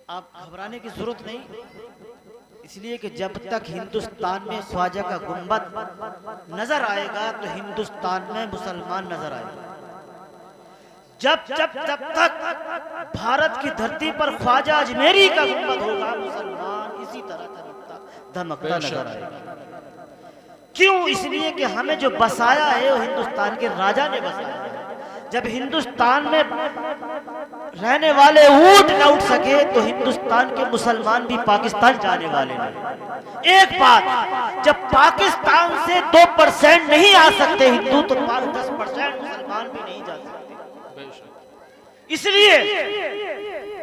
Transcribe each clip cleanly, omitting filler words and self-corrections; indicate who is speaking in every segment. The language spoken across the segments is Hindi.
Speaker 1: आप घबराने की जरूरत नहीं, इसलिए कि जब तक हिंदुस्तान में ख्वाजा का गुंबद नजर आएगा तो हिंदुस्तान में मुसलमान नजर आएगा। जब तक भारत की धरती पर ख्वाजा अजमेरी का गुंबद होगा, मुसलमान इसी तरह धमकता नजर आएगा। क्यों? इसलिए कि हमें जो बसाया है वो हिंदुस्तान के राजा ने बसाया है। जब हिंदुस्तान में रहने वाले ऊंट न उठ सके तो हिंदुस्तान के मुसलमान भी पाकिस्तान जाने वाले नहीं। एक बात, जब पाकिस्तान से 2% नहीं आ सकते हिंदू, तो 10% मुसलमान भी नहीं जा सकते। इसलिए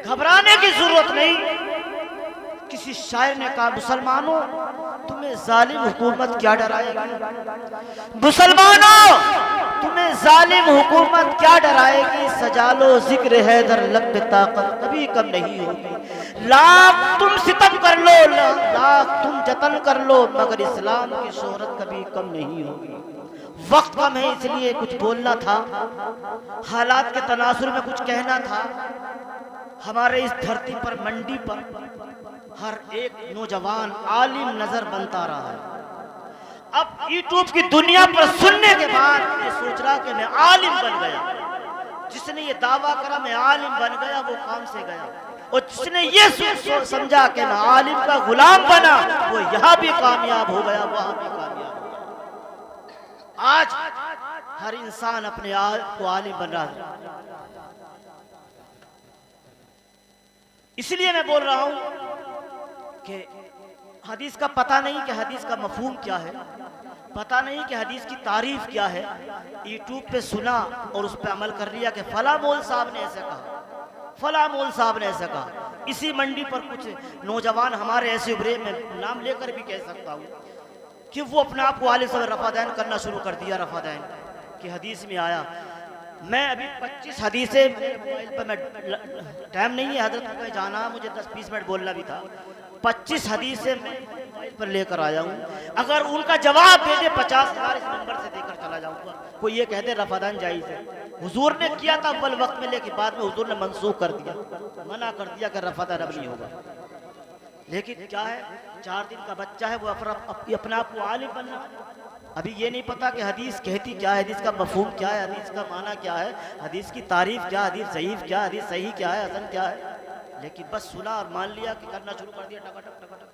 Speaker 1: घबराने की जरूरत नहीं। किसी शायर ने कहा, मुसलमानों तुम्हें जालिम हुकूमत क्या डराएगी, मुसलमानों तुम्हें जालिम हुकूमत क्या डराएगी। सजा लो जिक्र हैदर, लब पे ताकत कभी कम नहीं होगी। लाख तुम सितम कर लो, लाख तुम जतन कर लो, मगर इस्लाम की शोहरत कभी कम नहीं होगी। वक्त कम है, इसलिए कुछ बोलना था, हालात के तनासुर में कुछ कहना था। हमारे इस धरती पर, मंडी पर हर एक नौजवान आलिम नजर बनता रहा है। अब यूट्यूब की दुनिया पर सुनने के बाद ये सोच रहा कि मैं आलिम बन गया। जिसने ये दावा करा मैं आलिम बन गया, वो काम से गया। और जिसने ये समझा कि मैं आलिम का गुलाम बना, वो यहाँ भी कामयाब हो गया, वहां भी कामयाब हो गया। आज हर इंसान अपने आप को आलिम बन रहा है। इसलिए मैं बोल रहा हूं कि हदीस का पता नहीं कि हदीस का मफहूम क्या है, पता नहीं कि हदीस की तारीफ क्या है। यूट्यूब पे सुना और उस पर अमल कर लिया कि फला मौल साहब ने ऐसा कहा, फला मौल साहब ने ऐसा कहा। इसी मंडी पर कुछ नौजवान हमारे ऐसे उभरे, मैं नाम लेकर भी कह सकता हूँ कि वो अपने आप को आलिम से रफादैन करना शुरू कर दिया। रफादैन की हदीस में आया, मैं अभी 25 हदीसें मोबाइल पर, मैं टाइम नहीं है हजरत को जाना, मुझे 10-20 मिनट बोलना भी था। 25 हदीसें मैं मोबाइल पर लेकर आया हूँ। अगर उनका जवाब दे दे 50,000 इस नंबर से देकर चला जाऊंगा। कोई ये कहते रफादान जायज है, हुजूर ने किया था अव्वल वक्त में, लेकिन बाद में हुजूर ने मनसूख कर दिया, मना कर दिया कि रफादान अब नहीं होगा। लेकिन क्या है, 4 दिन का बच्चा है, वो अपने आप को आलिम बनना। अभी ये नहीं पता कि हदीस कहती क्या है, हदीस का मफहूम क्या है, हदीस का माना क्या है, हदीस की तारीफ क्या, हदीस ज़ईफ क्या, हदीस सही क्या है, हसन क्या है। लेकिन बस सुना और मान लिया कि करना शुरू कर दिया, टकाटक टकाटक।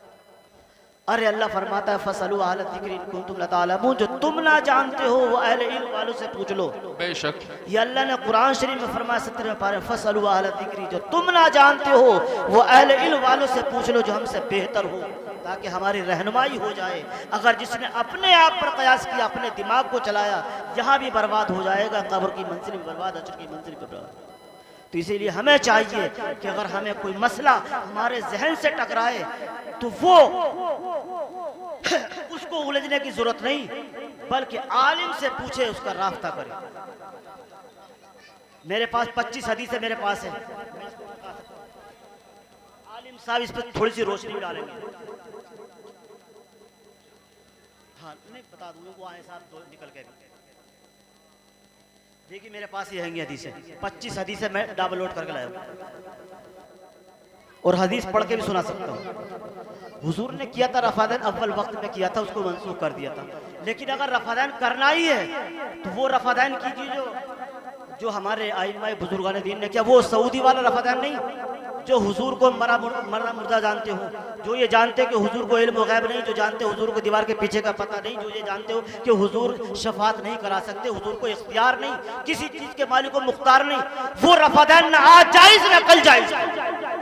Speaker 1: अरे अल्लाह फरमाता है फसलू अहल ज़िक्र इन कुंतुम ला तालमून, जो तुम ना जानते हो वो अहले इल्म वालों से पूछ लो। बेशक ये अल्लाह ने कुरान शरीफ में फरमाया 17वें पारे, फसलू अहल ज़िक्र, जो तुम ना जानते हो वो अहले इल्म वालों से पूछ लो जो हमसे बेहतर हो, ताकि हमारी रहनुमाई हो जाए। अगर जिसने अपने आप पर कयास किया, अपने दिमाग को चलाया, यहाँ भी बर्बाद हो जाएगा, कब्र की मंजिल भी बर्बाद, अजर की मंजिल भी बर्बाद। तो इसीलिए हमें चाहिए कि अगर हमें कोई मसला हमारे जहन से टकराए तो वो उसको उलझने की जरूरत नहीं, बल्कि आलिम से पूछे, उसका रास्ता करे। मेरे पास 25 हदीसें मेरे पास है, आलिम साहब इस पर थोड़ी सी रोशनी डालेंगे। हाँ नहीं बता दूंगा, वो आए साहब निकल के। देखिए मेरे पास ये हैंगी हदीसें, 25 हदीसें मैं डाउनलोड करके लाया और हदीस पढ़ के भी सुना सकता हूँ। हुजूर ने किया था रफादैन, अव्वल वक्त में किया था, उसको मंसूख कर दिया था। लेकिन अगर रफादैन करना ही है तो वो रफादैन कीजिए जो हमारे आइम्मा बुजुर्गान दीन ने किया, वो सऊदी वाला रफादैन नहीं, जो हुजूर को मरा मुर्दा जानते हो, जो ये जानते कि हुजूर को इल्म गैब नहीं, जो जानते हुजूर को दीवार के पीछे का पता नहीं, जो ये जानते हो कि हुजूर शफात नहीं करा सकते, हुजूर को इख्तियार नहीं, किसी चीज के मालिक को मुख्तार नहीं। वो रफादैन ना आज जायज ना कल जायज,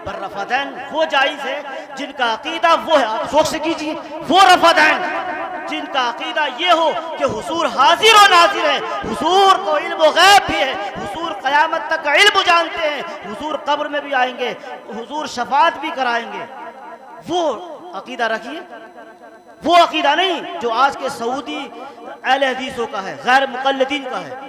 Speaker 1: पर रफादैन वो जायज है जिनका अकीदा वो है। आप सोच से कीजिए, वो रफादैन जिनका अकीदा ये हो कि हुजूर हाजिर और नाजिर है, हुजूर को इल्म गैब भी है, हुजूर क़यामत तक का इल्म जानते हैं, हुजूर कब्र में भी आएंगे, हुजूर शफात भी कराएंगे। वो अकीदा रखिए, वो अकीदा नहीं जो आज के सऊदी अहले हदीसों का है, गैर मुक़ल्लिदीन का है।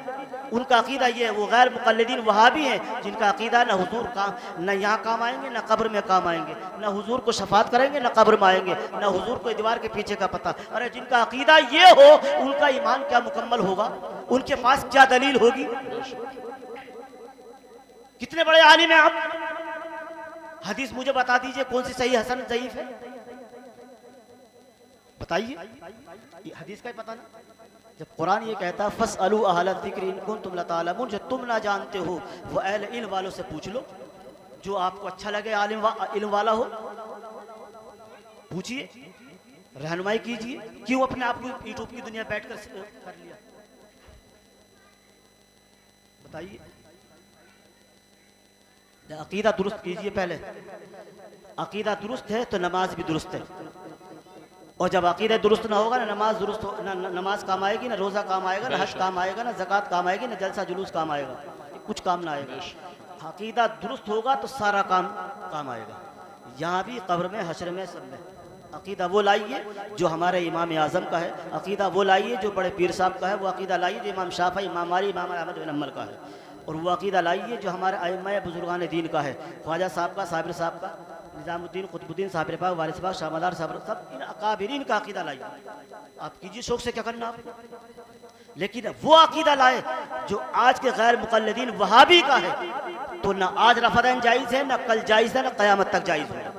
Speaker 1: उनका अकीदा ये है, वो गैर मुक़ल्लिदीन वहाबी हैं जिनका अकीदा न हुजूर का न यहाँ काम आएंगे न कब्र में काम आएंगे, न हुजूर को शफात करेंगे न कब्र में आएंगे, न हुजूर को दीवार के पीछे का पता। अरे जिनका अकीदा ये हो उनका ईमान क्या मुकम्मल होगा, उनके पास क्या दलील होगी। कितने बड़े आलिम हैं आप, हदीस मुझे बता दीजिए कौन सी सही हसन ज़ईफ है, बताइए। ये हदीस का ही पता ना। जब कुरान ये कहता है फस्अलू अहल ज़िक्र इन कुंतुम ला तालमून, जो तुम ना जानते हो वो अहल इल्म वालों से पूछ लो, जो आपको अच्छा लगे इल्म वाला हो पूछिए, रहनुमाई कीजिए। क्यों अपने आप को यूट्यूब की दुनिया बैठकर कर लिया, बताइए। अकीदा दुरुस्त कीजिए पहले। अकीदा दुरुस्त है तो नमाज भी दुरुस्त है, और जब अकीदा दुरुस्त ना होगा ना नमाज दुरुस्त ना नमाज काम आएगी, ना रोज़ा काम आएगा, ना हज काम आएगा, ना ज़कात काम आएगी, ना जलसा जुलूस काम आएगा, कुछ काम ना आएगा। अकीदा दुरुस्त होगा तो सारा काम आएगा, यहाँ भी कब्र में हश्र में सब में। अकीदा वो लाइए जो हमारे इमाम आज़म का है, अकीदा वो लाइए जो बड़े पीर साहब का है, वो अकीदा लाइए जो इमाम शाफी, इमाम मालिक, इमाम अहमद बिन हंबल का है, और वो अकीदा लाइए जो हमारे अइम्मा बुजुर्गान दीन का है, ख्वाजा साहब का, साबिर साहब का, निज़ामुद्दीन कुतुबुद्दीन साबिर पाक, वारिस पाक, शाहमदार साहब, सब इन अकाबिरीन का अकीदा लाइए। आप कीजिए शौक से, क्या करना आपको, लेकिन वो अकीदा लाए जो आज के गैर मुक़ल्लिदीन वहाबी का है, तो ना आज रफ़दन जायज़ है, ना कल जायज़ है, ना क़यामत तक जायज़ है।